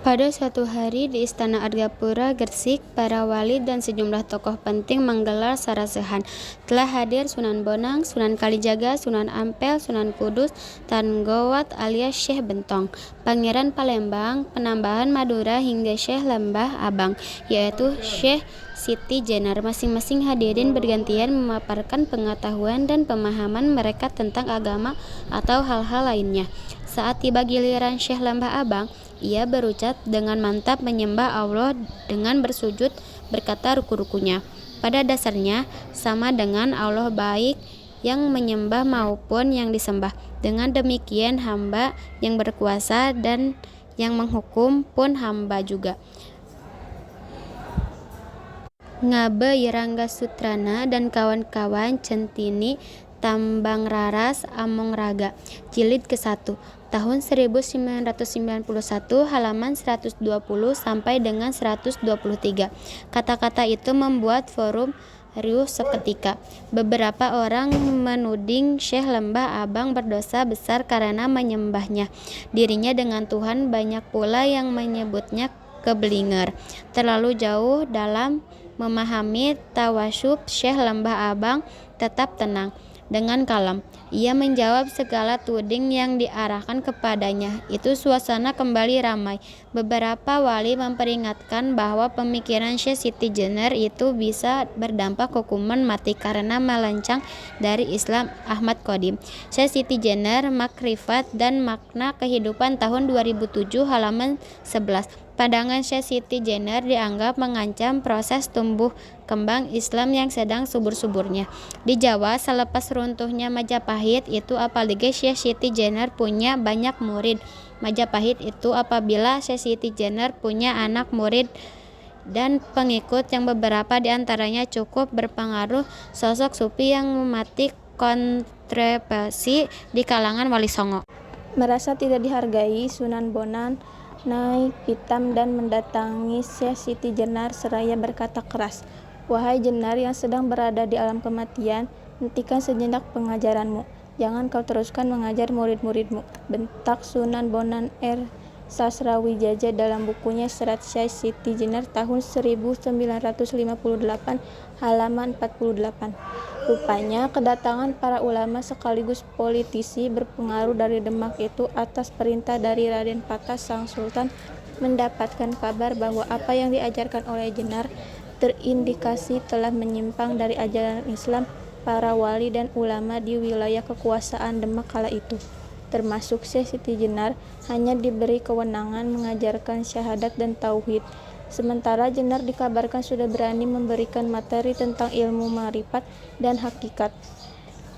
Pada suatu hari di Istana Argapura, Gresik, para wali dan sejumlah tokoh penting menggelar sarasehan. Telah hadir Sunan Bonang, Sunan Kalijaga, Sunan Ampel, Sunan Kudus, Tan Gowat alias Syekh Bentong, Pangeran Palembang, Penambahan Madura hingga Syekh Lembah Abang, yaitu Syekh Siti Jenar. Masing-masing hadirin bergantian memaparkan pengetahuan dan pemahaman mereka tentang agama atau hal-hal lainnya. Saat tiba giliran Syekh Lembah Abang, ia berucap dengan mantap menyembah Allah dengan bersujud berkata ruku-rukunya. Pada dasarnya sama dengan Allah, baik yang menyembah maupun yang disembah. Dengan demikian hamba yang berkuasa dan yang menghukum pun hamba juga. Ngabe Irangga Sutrana dan kawan-kawan Centini Tambang Raras Among Raga, Jilid ke-1, tahun 1991, halaman 120 sampai dengan 123. Kata-kata itu membuat forum riuh seketika. Beberapa orang menuding Syekh Lembah Abang berdosa besar karena menyembahnya dirinya dengan Tuhan. Banyak pula yang menyebutnya keblinger, terlalu jauh dalam memahami tawasyub. Syekh Lembah Abang tetap tenang. Dengan kalem, ia menjawab segala tuding yang diarahkan kepadanya. Itu suasana kembali ramai. Beberapa wali memperingatkan bahwa pemikiran Syekh Siti Jenar itu bisa berdampak hukuman mati karena melencang dari Islam. Ahmad Qadim, Syekh Siti Jenar, Makrifat dan Makna Kehidupan, tahun 2007, halaman 11. Pandangan Syekh Siti Jenar dianggap mengancam proses tumbuh kembang Islam yang sedang subur-suburnya di Jawa. Selepas runtuhnya Majapahit itu, apalagi Syekh Siti Jenar punya banyak murid. Majapahit itu apabila Syekh Siti Jenar punya anak murid dan pengikut yang beberapa diantaranya cukup berpengaruh, sosok sufi yang mematik kontroversi di kalangan Wali Songo. Merasa tidak dihargai, Sunan Bonang naik pitam dan mendatangi Syekh Siti Jenar seraya berkata keras, "Wahai Jenar yang sedang berada di alam kematian, hentikan sejenak pengajaranmu. Jangan kau teruskan mengajar murid-muridmu," bentak Sunan Bonang Sasrawijaja dalam bukunya Serat Syekh Siti Jenar tahun 1958, halaman 48. Rupanya kedatangan para ulama sekaligus politisi berpengaruh dari Demak itu atas perintah dari Raden Patah. Sang Sultan mendapatkan kabar bahwa apa yang diajarkan oleh Jenar terindikasi telah menyimpang dari ajaran Islam. Para wali dan ulama di wilayah kekuasaan Demak kala itu, termasuk Syekh Siti Jenar, hanya diberi kewenangan mengajarkan syahadat dan tauhid. Sementara Jenar dikabarkan sudah berani memberikan materi tentang ilmu ma'rifat dan hakikat.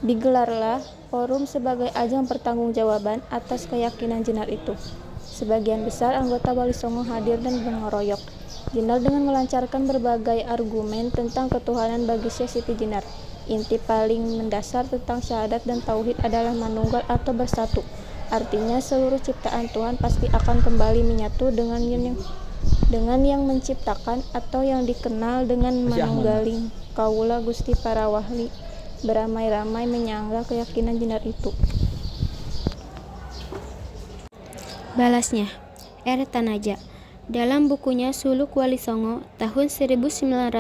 Digelarlah forum sebagai ajang pertanggungjawaban atas keyakinan Jenar itu. Sebagian besar anggota Wali Songo hadir dan mengeroyok Jenar dengan melancarkan berbagai argumen tentang ketuhanan bagi Syekh Siti Jenar. Inti paling mendasar tentang syahadat dan tauhid adalah manunggal atau bersatu. Artinya seluruh ciptaan Tuhan pasti akan kembali menyatu dengan yang menciptakan atau yang dikenal dengan manunggaling. Kaula Gusti para wali beramai-ramai menyanggah keyakinan Jenar itu. Balasnya, R. Tanaja dalam bukunya Suluk Wali Songo tahun 1954,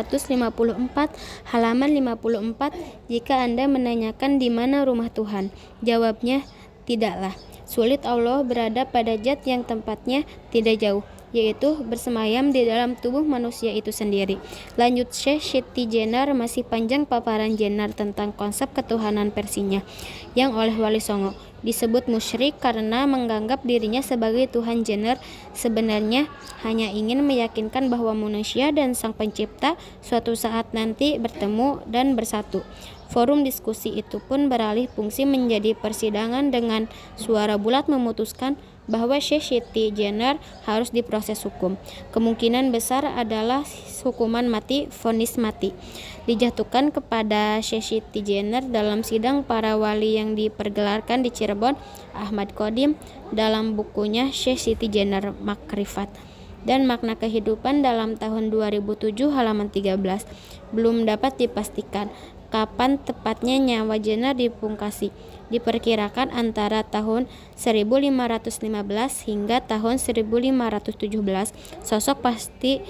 halaman 54, jika Anda menanyakan di mana rumah Tuhan, jawabnya tidaklah. Sulit Allah berada pada zat yang tempatnya tidak jauh, yaitu bersemayam di dalam tubuh manusia itu sendiri. Lanjut Syekh Siti Jenar, masih panjang paparan Jenar tentang konsep ketuhanan versinya yang oleh Wali Songo disebut musyrik karena menganggap dirinya sebagai Tuhan. Jenar sebenarnya hanya ingin meyakinkan bahwa manusia dan Sang Pencipta suatu saat nanti bertemu dan bersatu. Forum diskusi itu pun beralih fungsi menjadi persidangan dengan suara bulat memutuskan bahwa Syekh Siti Jenar harus diproses hukum. Kemungkinan besar adalah hukuman mati, vonis mati, dijatuhkan kepada Syekh Siti Jenar dalam sidang para wali yang dipergelarkan di Cirebon. Ahmad Qadim dalam bukunya Syekh Siti Jenar, Makrifat dan Makna Kehidupan dalam tahun 2007, halaman 13. Belum dapat dipastikan kapan tepatnya nyawa Jenner dipungkasi. Diperkirakan antara tahun 1515 hingga tahun 1517. Sosok pasti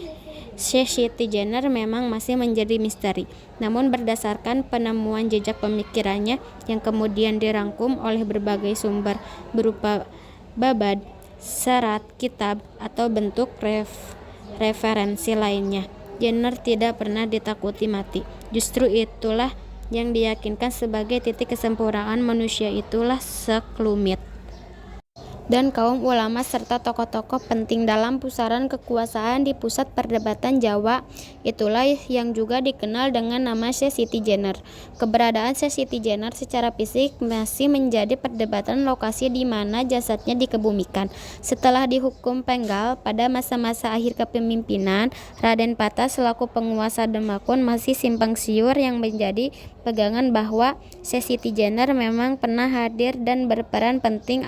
Siti Jenner memang masih menjadi misteri. Namun berdasarkan penemuan jejak pemikirannya yang kemudian dirangkum oleh berbagai sumber berupa babad, serat, kitab, atau bentuk referensi lainnya, Jenner tidak pernah ditakuti mati. Justru itulah yang diyakinkan sebagai titik kesempurnaan manusia, itulah sekelumit dan kaum ulama serta tokoh-tokoh penting dalam pusaran kekuasaan di pusat perdebatan Jawa. Itulah yang juga dikenal dengan nama Siti Jenner. Keberadaan Siti Jenner secara fisik masih menjadi perdebatan lokasi di mana jasadnya dikebumikan. Setelah dihukum penggal pada masa-masa akhir kepemimpinan, Raden Patah selaku penguasa Demakun masih simpang siur yang menjadi pegangan bahwa Siti Jenner memang pernah hadir dan berperan penting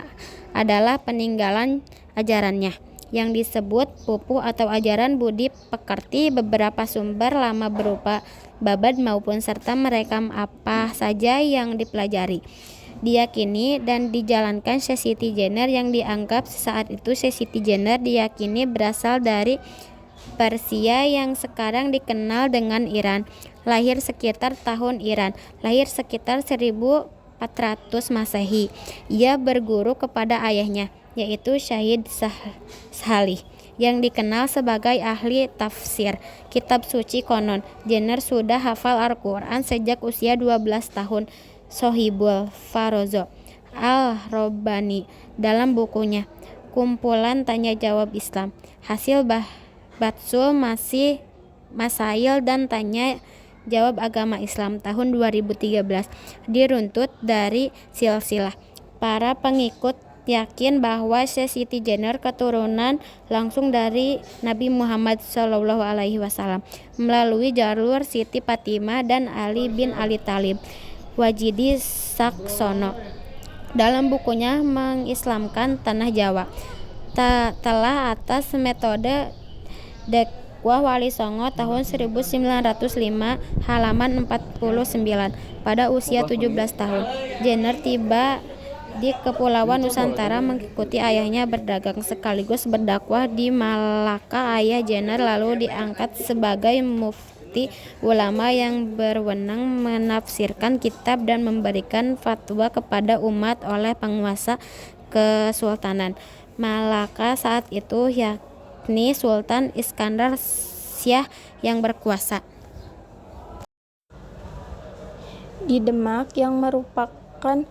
adalah peninggalan ajarannya yang disebut pupuh atau ajaran budi pekerti. Beberapa sumber lama berupa babad maupun serta merekam apa saja yang dipelajari, diyakini dan dijalankan Siti Jenner yang dianggap saat itu Siti Jenner diyakini berasal dari Persia yang sekarang dikenal dengan Iran. Lahir sekitar 1400 Masehi. Ia berguru kepada ayahnya, yaitu Syahid Salih, yang dikenal sebagai ahli tafsir kitab suci. Konon, Jenner sudah hafal Al-Quran sejak usia 12 tahun. Sohibul Farozo Al-Robani dalam bukunya Kumpulan Tanya Jawab Islam, hasil Batsul Masail dan Tanya Jawab Agama Islam tahun 2013 diruntut dari silsilah. Para pengikut yakin bahwa Siti Jenner keturunan langsung dari Nabi Muhammad SAW melalui jalur Siti Fatimah dan Ali bin Ali Thalib. Wajidi Saksono dalam bukunya Mengislamkan Tanah Jawa telah atas metode Dakwah Wali Songo tahun 1905 halaman 49. Pada usia 17 tahun, Jenner tiba di Kepulauan Nusantara mengikuti ayahnya berdagang sekaligus berdakwah di Malaka. Ayah Jenner lalu diangkat sebagai mufti ulama yang berwenang menafsirkan kitab dan memberikan fatwa kepada umat oleh penguasa Kesultanan Malaka saat itu, yakni Sultan Iskandar Syah yang berkuasa di Demak yang merupakan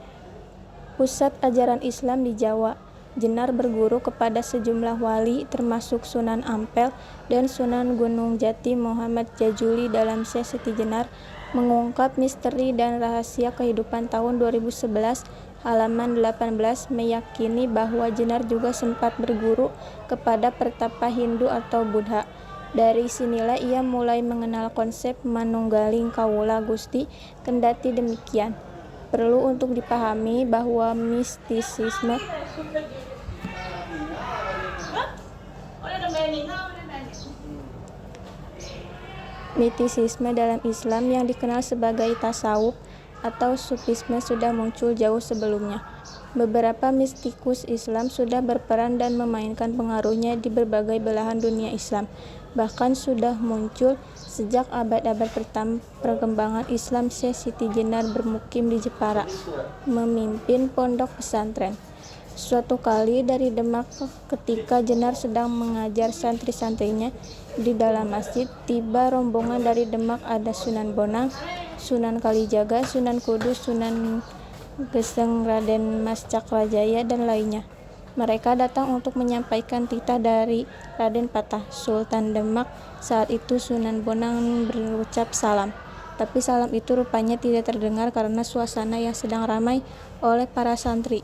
pusat ajaran Islam di Jawa. Jenner berguru kepada sejumlah wali termasuk Sunan Ampel dan Sunan Gunung Jati. Muhammad Jajuli dalam Siti Jenner mengungkap misteri dan rahasia kehidupan tahun 2011 halaman 18 meyakini bahwa Jenner juga sempat berguru kepada pertapa Hindu atau Buddha. Dari sinilah ia mulai mengenal konsep manunggaling kawula Gusti. Kendati demikian, perlu untuk dipahami bahwa mistisisme dalam Islam yang dikenal sebagai tasawuf atau sufisme sudah muncul jauh sebelumnya. Beberapa mistikus Islam sudah berperan dan memainkan pengaruhnya di berbagai belahan dunia Islam. Bahkan sudah muncul sejak abad-abad pertama perkembangan Islam. Siti Jenner bermukim di Jepara, memimpin pondok pesantren. Suatu kali dari Demak, ketika Jenner sedang mengajar santri-santrinya di dalam masjid, tiba rombongan dari Demak. Ada Sunan Bonang, Sunan Kalijaga, Sunan Kudus, Sunan Geseng, Raden Mas Cakrajaya, dan lainnya. Mereka datang untuk menyampaikan titah dari Raden Patah, Sultan Demak. Saat itu Sunan Bonang berucap salam, tapi salam itu rupanya tidak terdengar karena suasana yang sedang ramai oleh para santri.